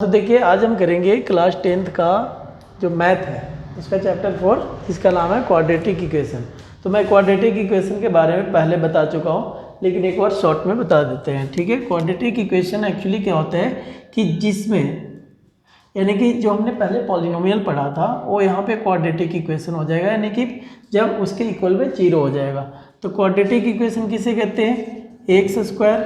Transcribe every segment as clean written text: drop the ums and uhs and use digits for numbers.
तो देखिए आज हम करेंगे क्लास 10th का जो मैथ है उसका चैप्टर 4, इसका नाम है क्वाड्रेटिक इक्वेशन। तो मैं क्वाड्रेटिक इक्वेशन के बारे में पहले बता चुका हूँ, लेकिन एक बार शॉर्ट में बता देते हैं। ठीक है, क्वाड्रेटिक इक्वेशन एक्चुअली क्या होता है कि जिसमें यानी कि जो हमने पहले पॉलिनोमियल पढ़ा था वो यहाँ पे क्वाड्रेटिक इक्वेशन हो जाएगा, यानी कि जब उसके इक्वल में 0 हो जाएगा। तो क्वाड्रेटिक इक्वेशन किसे कहते हैं? X square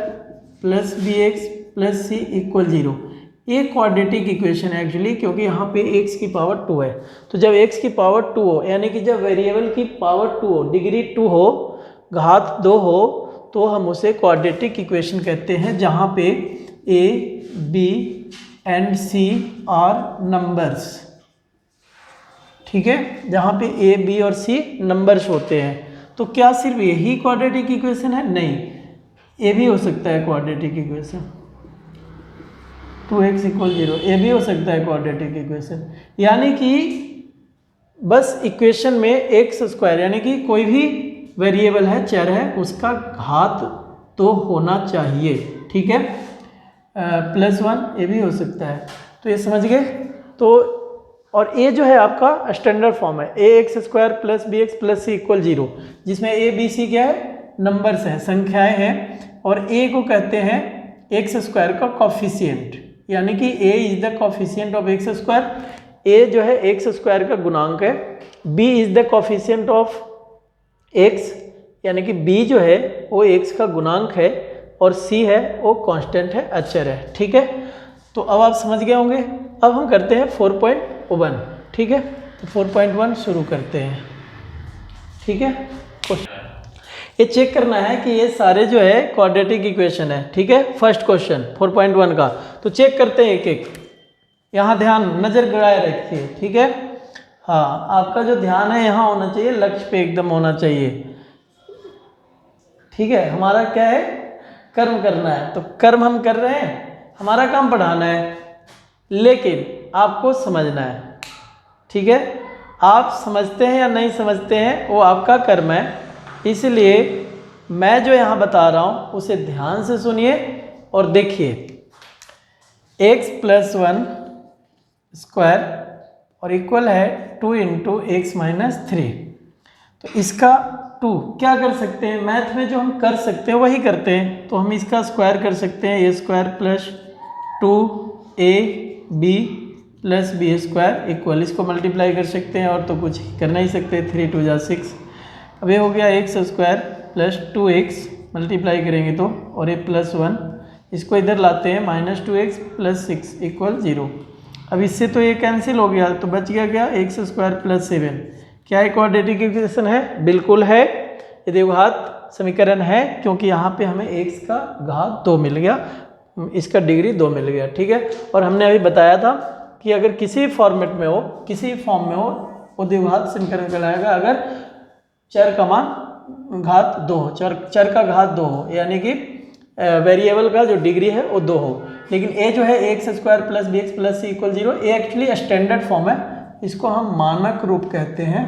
plus B X plus C equal 0। ये क्वाड्रेटिक इक्वेशन है एक्चुअली, क्योंकि यहाँ पे x की पावर 2 है। तो जब x की पावर 2 हो, यानी कि जब वेरिएबल की पावर 2 हो, डिग्री 2 हो, घात 2 हो, तो हम उसे क्वाड्रेटिक इक्वेशन कहते हैं, जहाँ पे a, b and c are numbers. ठीक है, जहाँ पे a, b और c नंबर्स होते हैं। तो क्या सिर्फ यही क्वाड्रेटिक इक्वेशन है? नहीं, ये भी हो सकता है क्वाड्रेटिक इक्वेशन। 2x = 0 ये भी हो सकता है क्वाड्रेटिक इक्वेशन। यानी कि बस इक्वेशन में एक्स स्क्वायर यानी कि कोई भी वेरिएबल है, चर है, उसका घात तो होना चाहिए। ठीक है, +1 ये भी हो सकता है। तो ये समझ गए। तो और ए जो है आपका स्टैंडर्ड फॉर्म है, ax² + bx + c = 0, जिसमें a b c क्या है? नंबर्स हैं, संख्याएं हैं। और a को कहते हैं x² का कॉफिशिएंट, यानी कि a is the coefficient of x²। a जो है x² का गुणांक है, b is the coefficient of x, यानी कि b जो है वो x का गुणांक है, और c है वो कांस्टेंट है, अचर है। ठीक है, तो अब आप समझ गए होंगे। अब हम करते हैं 4.1। ठीक है, तो 4.1 शुरू करते हैं। ठीक है, ये चेक करना है कि ये सारे जो है क्वाड्रेटिक इक्वेशन है। ठीक है, फर्स्ट क्वेश्चन 4.1 का। तो चेक करते हैं एक एक। यहाँ ध्यान, नज़र गड़ाए रखिए। ठीक है, हाँ, आपका जो ध्यान है यहाँ होना चाहिए, लक्ष्य पे एकदम होना चाहिए। ठीक है, हमारा क्या है? कर्म करना है। तो कर्म हम कर रहे हैं, हमारा काम पढ़ाना है, लेकिन आपको समझना है। ठीक है, आप समझते हैं या नहीं समझते हैं वो आपका कर्म है। इसलिए मैं जो यहाँ बता रहा हूँ उसे ध्यान से सुनिए और देखिए। x + 1² और इक्वल है 2 × x - 3। तो इसका 2 क्या कर सकते हैं? मैथ में जो हम कर सकते हैं वही करते हैं। तो हम इसका स्क्वायर कर सकते हैं, a² + 2ab + b² इक्वल, इसको मल्टीप्लाई कर सकते हैं, और तो कुछ कर नहीं सकते। 3 × 2 = 6। अब ये हो गया x² + 2x, मल्टीप्लाई करेंगे तो, और ये +1, इसको इधर लाते हैं, -2x + 6 = 0। अब इससे तो ये कैंसिल हो गया, तो बच गया क्या? x² + 7। क्या ये क्वाड्रेटिक इक्वेशन है? बिल्कुल है, ये द्विघात समीकरण है, क्योंकि यहाँ पे हमें x का घात 2 मिल गया, इसका डिग्री 2 मिल गया। ठीक है, और हमने अभी बताया था कि अगर किसी फॉर्मेट में हो, किसी फॉर्म में हो, वो द्विघात समीकरण कहलाएगा अगर चर का मान घात 2 हो, चर का घात 2 हो, यानी कि वेरिएबल का जो डिग्री है वो 2 हो। लेकिन ए जो है x² + bx + c = 0, ये एक्चुअली स्टैंडर्ड फॉर्म है, इसको हम मानक रूप कहते हैं।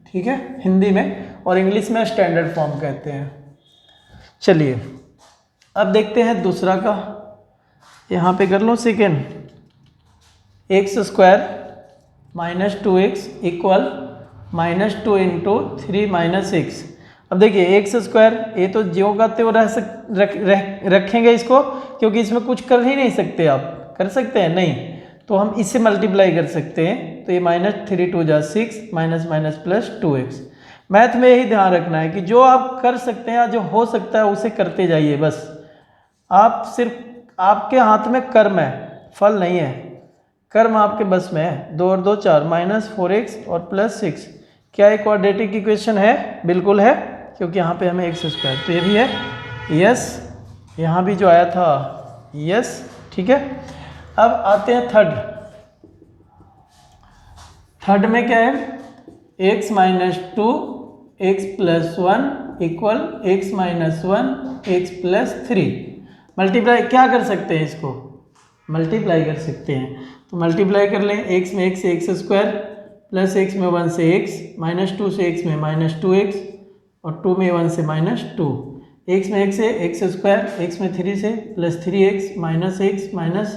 ठीक है, हिंदी में, और इंग्लिश में स्टैंडर्ड फॉर्म कहते हैं। चलिए अब देखते हैं दूसरा का। यहाँ पे कर लो सेकेंड, x² - 2x इक्वल -2 × 3 - 6। अब देखिए x², ये तो ज्यों का त्यों रखेंगे इसको, क्योंकि इसमें कुछ कर ही नहीं सकते। आप कर सकते हैं? नहीं, तो हम इससे मल्टीप्लाई कर सकते हैं। तो ये -3 × 2 = 6, - +2x। मैथ में यही ध्यान रखना है कि जो आप कर सकते हैं या जो हो सकता है उसे करते जाइए बस। आप सिर्फ, आपके हाथ में कर्म है, फल नहीं है। कर्म आपके बस में है। 2 और 2 4, -4x और +6। क्या एक क्वाड्रेटिक इक्वेशन है? बिल्कुल है, क्योंकि यहाँ पे हमें x², तो ये भी है, यस। यहाँ भी जो आया था, यस। ठीक है, अब आते हैं थर्ड में क्या है? x - 2 x + 1 equal x - 1 x + 3। Multiply क्या कर सकते हैं? इसको मल्टीप्लाई कर सकते हैं। तो मल्टीप्लाई कर लें, x में x से x² + x में 1 से x, -2 से x में -2x, और 2 में 1 से -2, x में x से x² x में 3 से +3x -x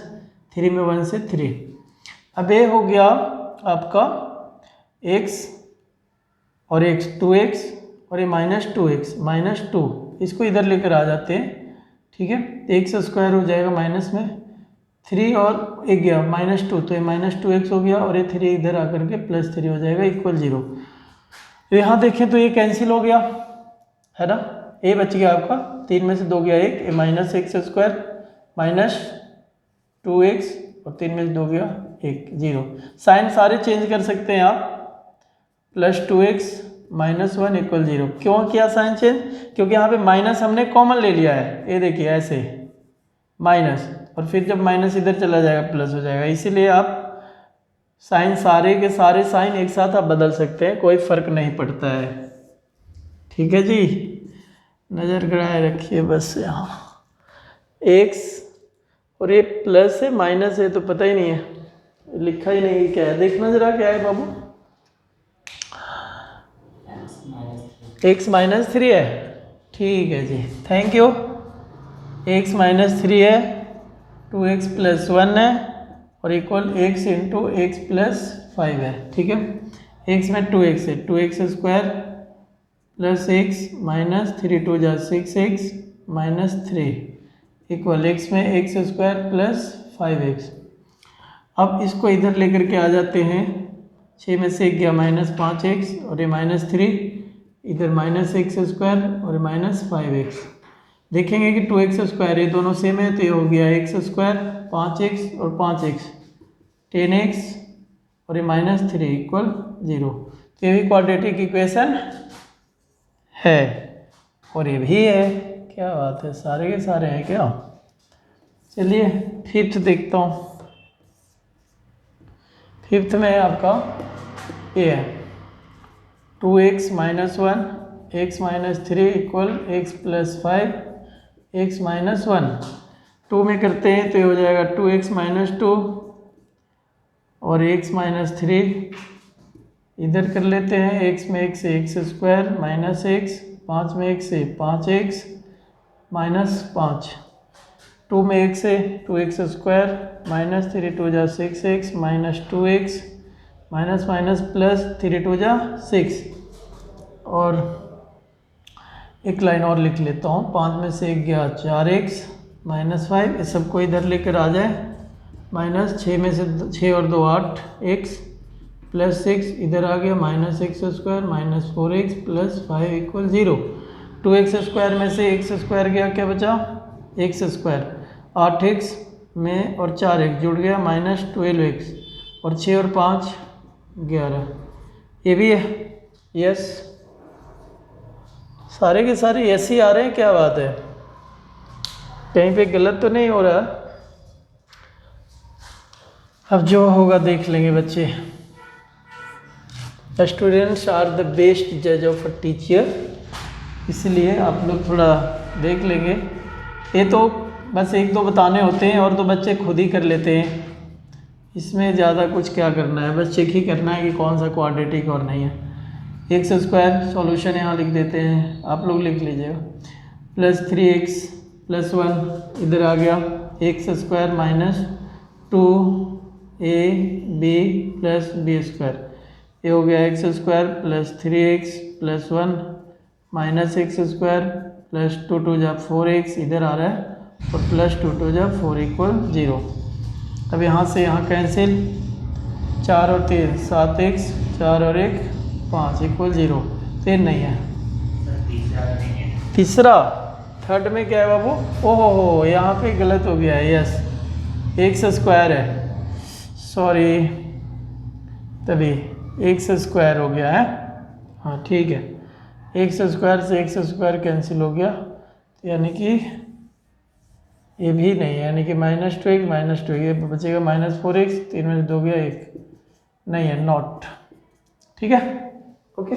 3 में 1 से 3। अब ये हो गया आपका x और x 2x और ये -2x -2, इसको इधर लेकर आ जाते हैं, ठीक है। एक्स स्क्वायर हो जाएगा माइनस में 3 और एक गया -2, तो ये -2x हो गया और ये 3 इधर आकर के +3 हो जाएगा इक्वल 0। तो यहाँ देखें तो ये कैंसिल हो गया है ना, ये बच गया आपका 3 में से 2 गया 1, ये -x² -2x और 3 में से 2 गया 1 0। साइन सारे चेंज कर सकते हैं आप, +2x -1 इक्वल 0। क्यों किया साइन चेंज? क्योंकि यहाँ पे माइनस हमने कॉमन ले लिया है, ये देखिए ऐसे माइनस, और फिर जब माइनस इधर चला जाएगा प्लस हो जाएगा, इसीलिए आप साइन सारे के सारे साइन एक साथ आप बदल सकते हैं, कोई फर्क नहीं पड़ता है। ठीक है जी, नज़र गड़ाए रखिए बस। यहाँ x और ये प्लस है माइनस है तो पता ही नहीं है, लिखा ही नहीं क्या है, देखना जरा क्या है बाबू। x -3 है, ठीक है जी, थैंक यू। x -3 है, 2x + 1 है और इक्वल x × x + 5 है, ठीक है। x में 2x है, 2x² + x -3 2 जा 6x -3 इक्वल x में x² + 5x। अब इसको इधर लेकर के आ जाते हैं, 6 में से 1 गया -5x और ये -3 इधर -x² और -5x। देखेंगे कि 2x² ये दोनों सेम है, तो ये हो गया x² 5x और 5x 10x और ये -3 इक्वल 0। तो ये भी क्वाड्रेटिक इक्वेशन है और ये भी है। क्या बात है, सारे के सारे हैं क्या। चलिए फिफ्थ देखता हूँ। फिफ्थ में आपका ये है 2x - 1 x -3 equal x + 5 x -1। 2 में करते हैं तो ये हो जाएगा 2x - 2 और x -3 इधर कर लेते हैं, x में 1 से x² -x, 5 में 1 से 5x -5, 2 में 1 से 2x² -3 2 जा 6x -2x +3 2 जा 6। और एक लाइन और लिख लेता हूँ, 5 में से 1 गया 4x -5, इस सबको इधर लेकर आ जाए, -6 में से 6 और 2 8x +6 इधर आ गया -x² -4x +5 इक्वल 0। 2x² में से x² गया, क्या बचा x², 8x में और 4x जुड़ गया -12x और 6 और 5 11। ये भी है यस, सारे के सारे यस ही आ रहे हैं, क्या बात है, कहीं पे गलत तो नहीं हो रहा। अब जो होगा देख लेंगे बच्चे। स्टूडेंट्स आर द बेस्ट जज ऑफ अ टीचर, इसलिए आप लोग थोड़ा देख लेंगे। ये तो बस 1-2 बताने होते हैं और तो बच्चे खुद ही कर लेते हैं, इसमें ज़्यादा कुछ क्या करना है, बस चेक ही करना है कि कौन सा क्वाड्रेटिक और नहीं है। x² सॉल्यूशन यहाँ लिख देते हैं, आप लोग लिख लीजिएगा, +3x + 1 इधर आ गया, x² - 2ab + b², ये हो गया x² + 3x + 1 -x² +2 2 जा 4x इधर आ रहा है और +2 2 जा 4 इक्वल 0। अब यहाँ से यहाँ कैंसिल, 4 और 3 7x, 4 और 1 5 इक्वल 0। 3 नहीं है, तीसरा थर्ड में क्या है बाबू, ओहो हो यहाँ पे गलत हो गया है, यस x² है, सॉरी तभी x² हो गया है, हाँ ठीक है, x² से x² कैंसिल हो गया, यानी कि ये भी नहीं है, यानी कि -2x -2 ये बचेगा -4x, 3 में से 2 गया 1 नहीं है, नॉट, ठीक है ओके।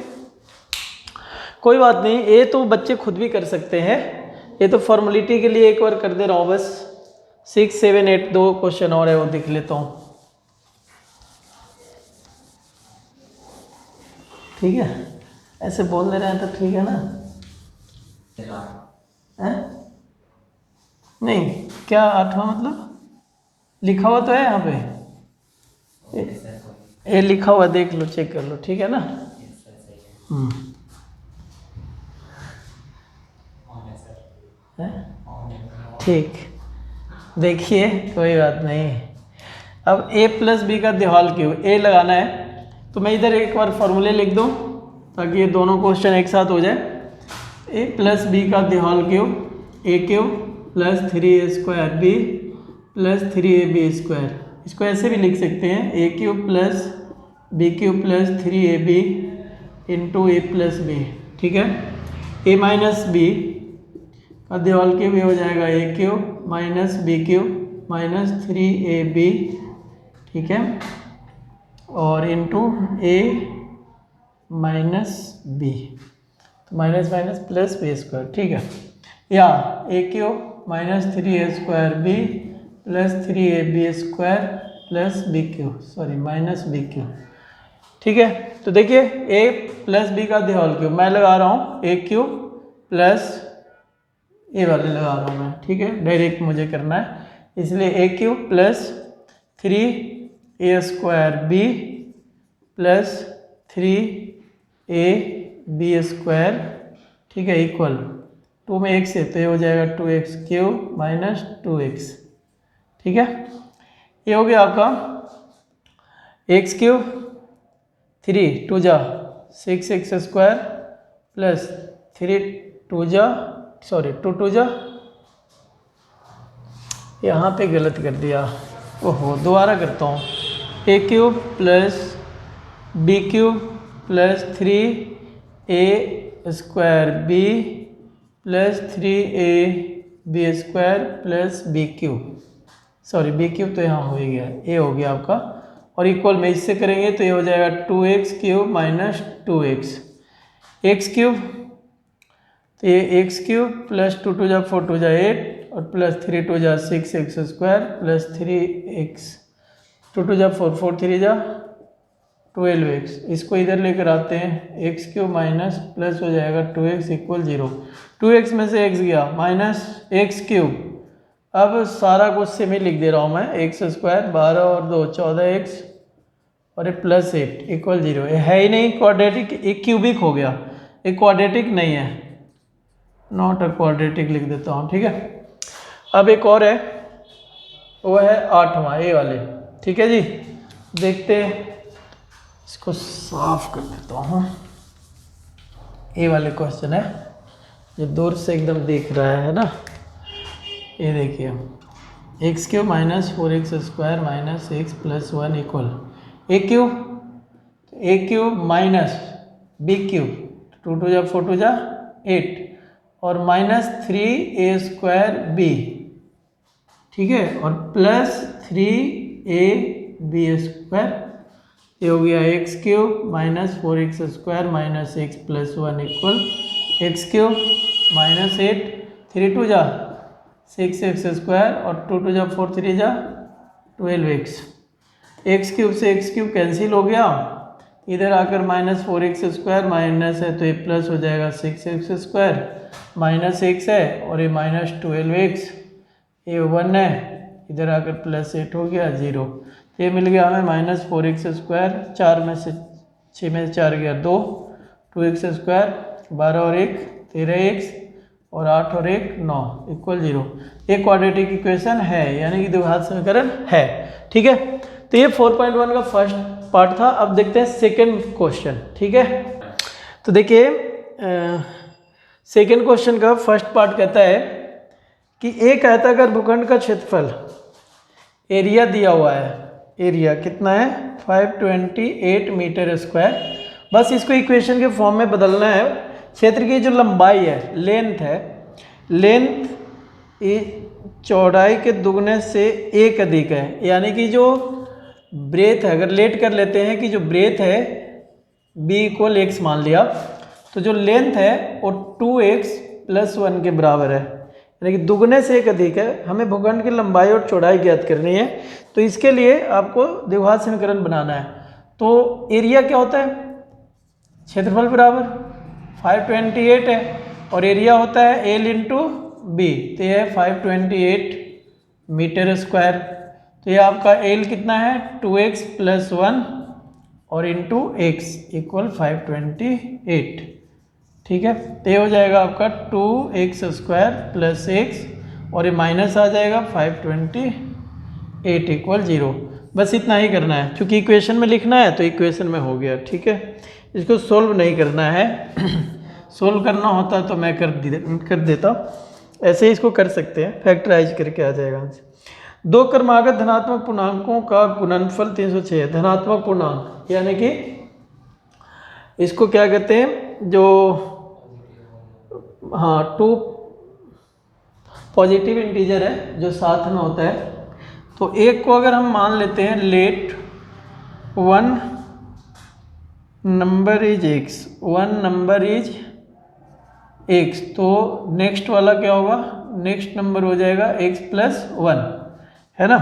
कोई बात नहीं, ये तो बच्चे खुद भी कर सकते हैं, ये तो फॉर्मेलिटी के लिए एक बार कर दे रहा हूँ बस। 6 7 8 2 क्वेश्चन और है वो देख लेता हूँ, ठीक है, ऐसे बोल दे रहे हैं तो ठीक है ना, है? नहीं क्या 8वां मतलब लिखा हुआ तो है यहाँ पे, ए लिखा हुआ देख लो, चेक कर लो, ठीक है ना। ठीक, देखिए कोई बात नहीं। अब a प्लस बी का देहाल क्यूब ए लगाना है, तो मैं इधर एक बार फॉर्मूले लिख दूँ ताकि ये दोनों क्वेश्चन एक साथ हो जाए। a प्लस बी का देहाल cube A cube plus 3a square B plus 3ab square, इसको ऐसे भी लिख सकते हैं A cube plus B cube plus 3ab into A plus B, ठीक है। a माइनस बी का देहाल क्यूब ये हो जाएगा A cube minus B cube minus 3ab, ठीक है, और इंटू ए माइनस बी, तो minus minus plus B square, ठीक है। या A cube minus 3a square B plus 3ab square plus B cube, sorry minus B cube, ठीक है। तो देखिए a प्लस बी का देहाल क्यूब मैं लगा रहा हूँ ए क्यूब प्लस ए वाले लगा रहा हूँ मैं, ठीक है, डायरेक्ट मुझे करना है, इसलिए A cube plus 3a square B plus 3ab square, ठीक है, इक्वल 2 में x है तो ये हो जाएगा 2x क्यूब माइनस 2x, ठीक है। ये हो गया आपका x क्यूब 3 2 जा 6x स्क्वायर प्लस 3 2 जा सॉरी 2 2 जा, यहाँ पे गलत कर दिया, ओहो दोबारा करता हूँ। A cube plus B cube plus 3a square B plus 3ab square plus B cube, sorry B cube तो यहाँ हो ही गया, ए हो गया आपका, और इक्वल में इससे करेंगे तो ये हो जाएगा 2x cube minus 2x, x cube तो ये x क्यूब प्लस 2 2 जा 4 2 जा 8 और प्लस 3 2 जा 6x स्क्वायर प्लस 3x 2 2 जा 4 4 3 जा 12x, इसको इधर लेकर आते हैं x क्यूब माइनस प्लस हो जाएगा 2x इक्वल 0, 2x में से x गया माइनस x क्यूब, अब सारा कुछ से मैं लिख दे रहा हूँ मैं, x स्क्वायर 12 और 2 14x और ये प्लस 8 इक्वल 0, ये है ही नहीं क्वाड्रेटिक, एक क्यूबिक हो गया, एक क्वाड्रेटिक नहीं है, नॉट अ क्वाड्रेटिक लिख देता हूँ, ठीक है। अब एक और है, वो है 8वां ए वाले, ठीक है जी, देखते हैं, इसको साफ कर देता हूँ। ए वाले क्वेश्चन है, जो दूर से एकदम दिख रहा है ना, ये देखिए X cube minus 4x square minus x plus 1 equal A cube minus B cube 2 2 जा 4 2 जा 8 और माइनस 3a स्क्वायर बी, ठीक है, और प्लस 3ab स्क्वायर, ये हो गया x cube minus 4x square minus x plus 1 equal x cube minus 8 3 2 जा 6x स्क्वायर और 2 2 जा 4 3 जा 12x, एक्स क्यूब से एक्स क्यूब कैंसिल हो गया, इधर आकर माइनस 4x स्क्वायर माइनस है तो ये प्लस हो जाएगा 6x स्क्वायर माइनस x है और ये माइनस 12x, ये 1 है, इधर आकर प्लस 8 हो गया 0, तो ये मिल गया हमें माइनस 4x स्क्वायर, 4 में से 6 में से 4 गया 2, 2x स्क्वायर 12 और 1 13x और 8 और 1 9 इक्वल 0, ये क्वाड्रेटिक इक्वेशन है, यानी कि द्विघात समीकरण है, ठीक है। तो ये 4.1 का फर्स्ट पार्ट था। अब देखते हैं सेकंड क्वेश्चन, ठीक है। तो देखिए सेकंड क्वेश्चन का फर्स्ट पार्ट कहता है कि एक आयताकार भूखंड का क्षेत्रफल एरिया दिया हुआ है, एरिया कितना है 528 मीटर स्क्वायर, बस इसको इक्वेशन के फॉर्म में बदलना है। क्षेत्र की जो लंबाई है, लेंथ चौड़ाई के दुगने से एक अधिक है, यानी कि जो ब्रेथ है, अगर लेट कर लेते हैं कि जो ब्रेथ है b इक्वल x मान लिया, तो जो लेंथ है वो 2x प्लस 1 के बराबर है, यानी कि दुगने से एक अधिक है। हमें भूखंड की लंबाई और चौड़ाई ज्ञात करनी है, तो इसके लिए आपको द्विघात समीकरण बनाना है। तो एरिया क्या होता है, क्षेत्रफल बराबर 528 है और एरिया होता है L इंटू बी, तो यह है 528 मीटर स्क्वायर। तो ये आपका एल कितना है 2x + 1 और इंटू x इक्वल 528। ठीक है, तो ये हो जाएगा आपका 2x² + x और ये माइनस आ जाएगा 528 इक्वल 0। बस इतना ही करना है, क्योंकि इक्वेशन में लिखना है तो इक्वेशन में हो गया। ठीक है, इसको सोल्व नहीं करना है सोल्व करना होता तो मैं कर देता, ऐसे ही इसको कर सकते हैं, फैक्टराइज करके आ जाएगा। दो क्रमागत धनात्मक पूर्णांकों का गुणनफल 306 है। धनात्मक पूर्णांक यानी कि इसको क्या कहते हैं, जो हाँ 2 पॉजिटिव इंटीजर है जो साथ में होता है। तो एक को अगर हम मान लेते हैं let 1 number is x, 1 number is x, तो नेक्स्ट वाला क्या होगा, नेक्स्ट नंबर हो जाएगा x + 1, है ना।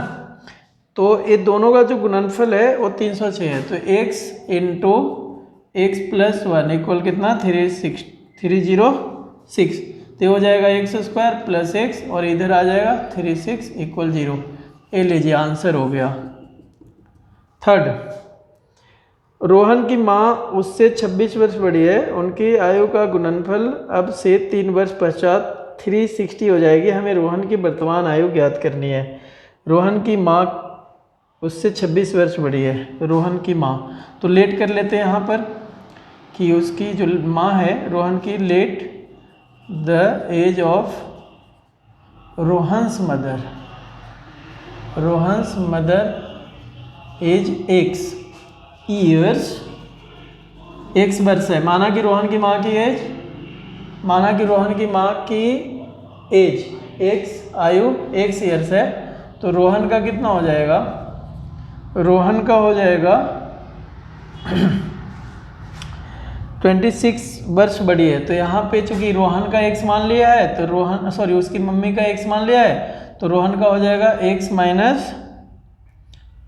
तो ये दोनों का जो गुणनफल है वो 306 है। तो x × x + 1 इक्वल कितना 306, तो हो जाएगा x² + x और इधर आ जाएगा 36 इक्वल 0। ये लीजिए आंसर हो गया। थर्ड, रोहन की माँ उससे 26 वर्ष बड़ी है, उनकी आयु का गुणनफल अब से 3 वर्ष पश्चात 360 हो जाएगी। हमें रोहन की वर्तमान आयु ज्ञात करनी है। रोहन की माँ उससे 26 वर्ष बड़ी है, रोहन की माँ, तो लेट कर लेते हैं यहाँ पर कि उसकी जो माँ है रोहन की, let the age of Rohan's mother, Rohan's mother age x years, x वर्ष है, माना कि रोहन की माँ की एज, माना कि रोहन की माँ की एज x आयु x ईयर्स है, तो रोहन का कितना हो जाएगा, रोहन का हो जाएगा 26 वर्ष बड़ी है। तो यहाँ पे चूंकि रोहन का x मान लिया है तो रोहन, सॉरी उसकी मम्मी का x मान लिया है, तो रोहन का हो जाएगा x -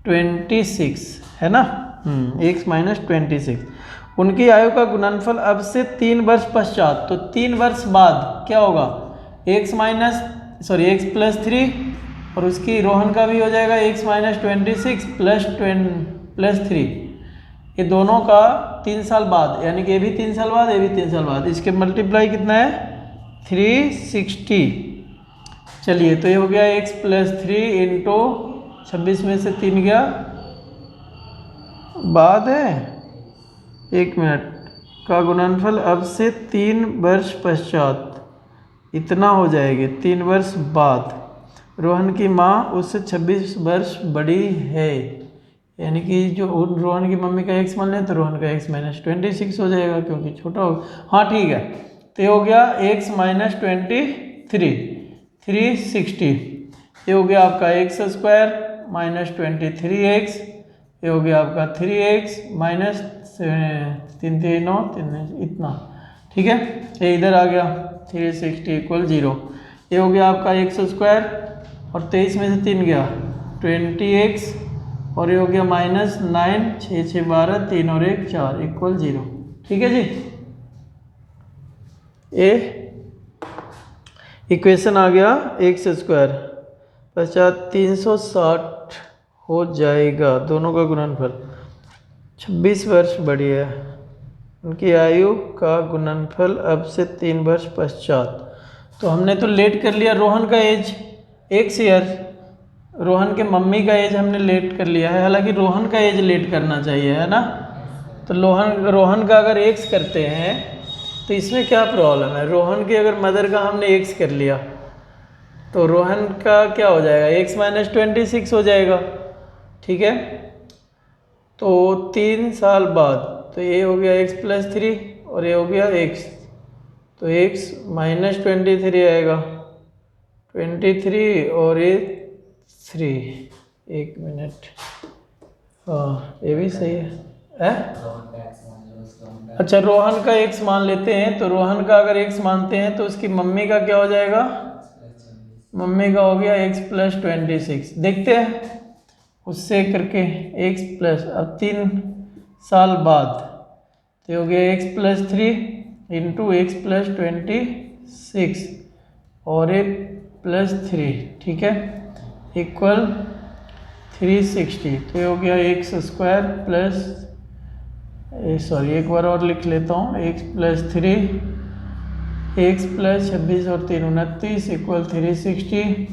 26, है ना, x - 26। उनकी आयु का गुणनफल अब से 3 वर्ष पश्चात, तो 3 वर्ष बाद क्या होगा, x + 3 और उसकी रोहन का भी हो जाएगा x - 26 + 3, ये दोनों का 3 साल बाद, यानी कि ये भी 3 साल बाद, ये भी 3 साल बाद, इसके मल्टीप्लाई कितना है 360। चलिए, तो ये हो गया x + 3 इंटू 26 में से 3 गया, बाद है 1 मिनट का गुणनफल अब से 3 वर्ष पश्चात इतना हो जाएगी। 3 वर्ष बाद रोहन की माँ उससे 26 वर्ष बड़ी है, यानी कि जो रोहन की मम्मी का x मान लें तो रोहन का x - 26 हो जाएगा क्योंकि छोटा हो। हाँ ठीक है, तो ये हो गया x - 23 360, ये हो गया आपका x² - 23x, ये हो गया आपका 3x - 3 3 9 3 इतना। ठीक है, ये इधर आ गया 360 इक्वल 0। ये हो गया आपका x² और 23 में से 3 गया 20x और ये हो गया -9 6 6 12 3 और 1 4 इक्वल 0। ठीक है जी, ये इक्वेशन आ गया x² पश्चात 360 हो जाएगा। दोनों का गुणनफल 26 वर्ष बड़ी है, उनकी आयु का गुणनफल अब से 3 वर्ष पश्चात। तो हमने तो लेट कर लिया रोहन का एज x ईयर, रोहन के मम्मी का एज हमने लेट कर लिया है, हालांकि रोहन का एज लेट करना चाहिए, है ना। तो रोहन का अगर x करते हैं तो इसमें क्या प्रॉब्लम है, रोहन की अगर मदर का हमने x कर लिया तो रोहन का क्या हो जाएगा x - 26 हो जाएगा। ठीक है, तो 3 साल बाद, तो ये हो गया x + 3 और ये हो गया x, तो x - 23 आएगा, 23 और ये 3, 1 मिनट, हाँ ये भी सही है। अच्छा, रोहन का x मान लेते हैं, तो रोहन का अगर x मानते हैं तो उसकी मम्मी का क्या हो जाएगा, मम्मी का हो गया x + 26। देखते हैं उससे करके x प्लस, अब 3 साल बाद, तो हो गया x + 3 इंटू x + 26 और ये +3, ठीक है, इक्वल 360, तो ये हो गया एक्स स्क्वायर प्लस, सॉरी एक बार और लिख लेता हूँ, एक्स प्लस 3, एक्स प्लस 26 और 3 29 equal 360,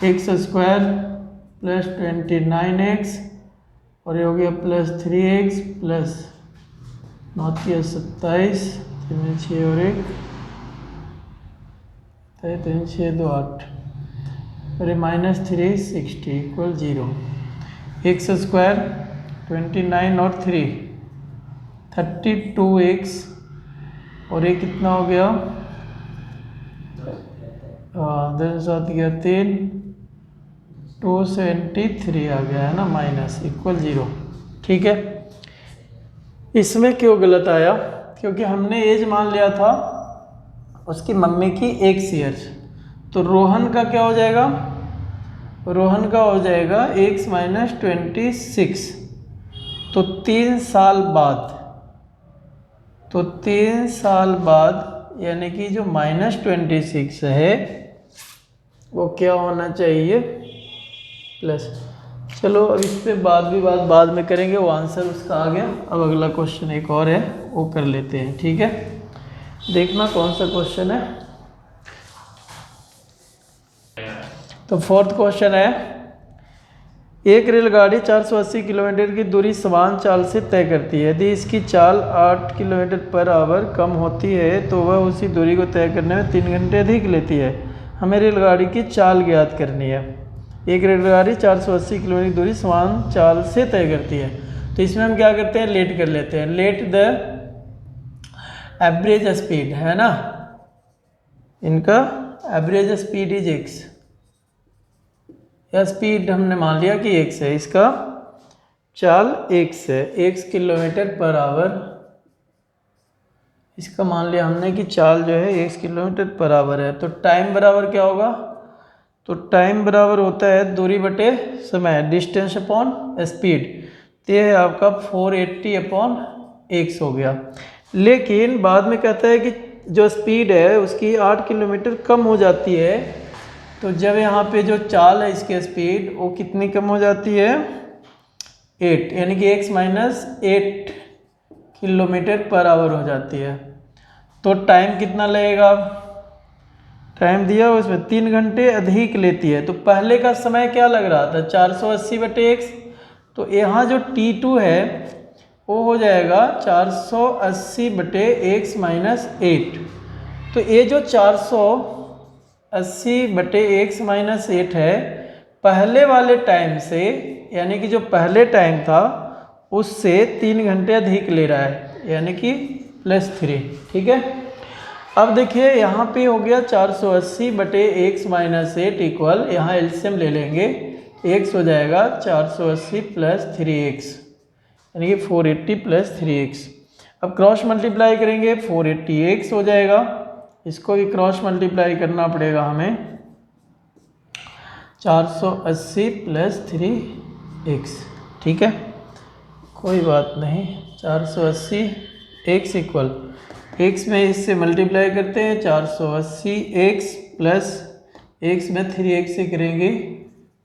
x square plus 29x और ये हो गया प्लस 3x प्लस 9 27, 3 6 और 1 3 6 2 8 और ये माइनस 360 इक्वल 0। एक्स स्क्वायर 29 और 3 32x और ये कितना हो गया, 10 साथ गया 3 273 आ गया है ना, माइनस इक्वल 0। ठीक है, इसमें क्यों गलत आया, क्योंकि हमने एज मान लिया था उसकी मम्मी की 1 ईयर्स, तो रोहन का क्या हो जाएगा, रोहन का हो जाएगा x माइनस 26, तो 3 साल बाद, तो 3 साल बाद यानी कि जो माइनस 26 है वो क्या होना चाहिए, प्लस। चलो अब इस पे बाद में करेंगे, वो आंसर उसका आ गया। अब अगला क्वेश्चन एक और है वो कर लेते हैं। ठीक है, देखना कौन सा क्वेश्चन है। तो फोर्थ क्वेश्चन है, एक रेलगाड़ी 480 किलोमीटर की दूरी समान चाल से तय करती है। यदि इसकी चाल 8 किलोमीटर पर आवर कम होती है तो वह उसी दूरी को तय करने में 3 घंटे अधिक लेती है। हमें रेलगाड़ी की चाल ज्ञात करनी है। एक रेलगाड़ी 480 किलोमीटर की दूरी समान चाल से तय करती है, तो इसमें हम क्या करते हैं, लेट कर लेते हैं। लेट द एवरेज स्पीड है ना, इनका एवरेज स्पीड इज x, या स्पीड हमने मान लिया कि x है, इसका चाल x है, x किलोमीटर पर आवर, इसका मान लिया हमने कि चाल जो है 1 किलोमीटर पर आवर है। तो टाइम बराबर क्या होगा, तो टाइम बराबर होता है दूरी बटे समय, डिस्टेंस अपॉन स्पीड, तो ये है आपका 480 अपॉन x हो गया। लेकिन बाद में कहता है कि जो स्पीड है उसकी 8 किलोमीटर कम हो जाती है, तो जब यहाँ पे जो चाल है इसकी स्पीड वो कितनी कम हो जाती है, 8, यानी कि x minus 8 kilometre per hour हो जाती है। तो टाइम कितना लगेगा, टाइम दिया हुआ उसमें 3 घंटे अधिक लेती है। तो पहले का समय क्या लग रहा था 480 बटे x, तो यहाँ जो t2 है वो हो जाएगा 480 बटे x माइनस 8। तो ये जो 480 बटे x माइनस 8 है पहले वाले टाइम से, यानी कि जो पहले टाइम था उससे 3 घंटे अधिक ले रहा है, यानी कि +3। ठीक है, अब देखिए यहाँ पे हो गया 480 बटे x माइनस 8 इक्वल, यहाँ एलसीएम ले लेंगे, x हो जाएगा 480 प्लस 3x, यानी कि 480 प्लस 3x। अब क्रॉस मल्टीप्लाई करेंगे 480x हो जाएगा, इसको भी क्रॉस मल्टीप्लाई करना पड़ेगा हमें, 480 प्लस 3x। ठीक है, कोई बात नहीं, 480 x इक्वल x में इससे मल्टीप्लाई करते हैं, 480x प्लस x में 3x से करेंगे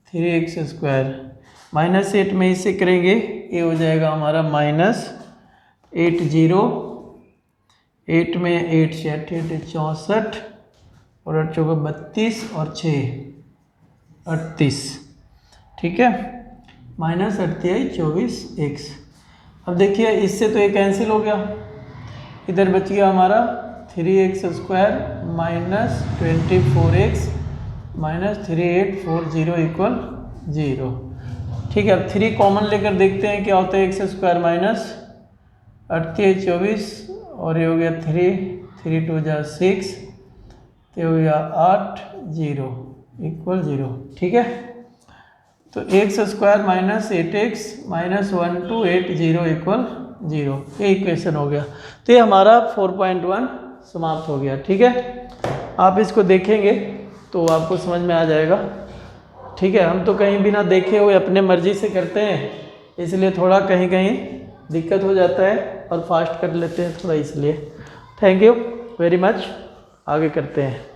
3x स्क्वायर, माइनस 8 में इससे करेंगे, ये हो जाएगा हमारा माइनस 80, 8 में 8 से 8 64 और 8 चौका 32 और 6 38। ठीक है, माइनस 38 24x। अब देखिए इससे तो ये कैंसिल हो गया, इधर बच गया हमारा 3x square minus 24x minus 3840 equal 0। ठीक है, अब 3 कॉमन लेकर देखते हैं क्या होता है, x स्क्वायर माइनस 38 24 और ये हो गया 3 2 जा 6, तो हो गया 8 0 इक्वल 0। ठीक है, तो x square minus 8x minus 1280 equal 0, ये इक्वेशन हो गया। तो ये हमारा 4.1 समाप्त हो गया। ठीक है, आप इसको देखेंगे तो आपको समझ में आ जाएगा। ठीक है, हम तो कहीं बिना देखे हुए अपने मर्जी से करते हैं, इसलिए थोड़ा कहीं कहीं दिक्कत हो जाता है और फास्ट कर लेते हैं थोड़ा, इसलिए थैंक यू वेरी मच। आगे करते हैं।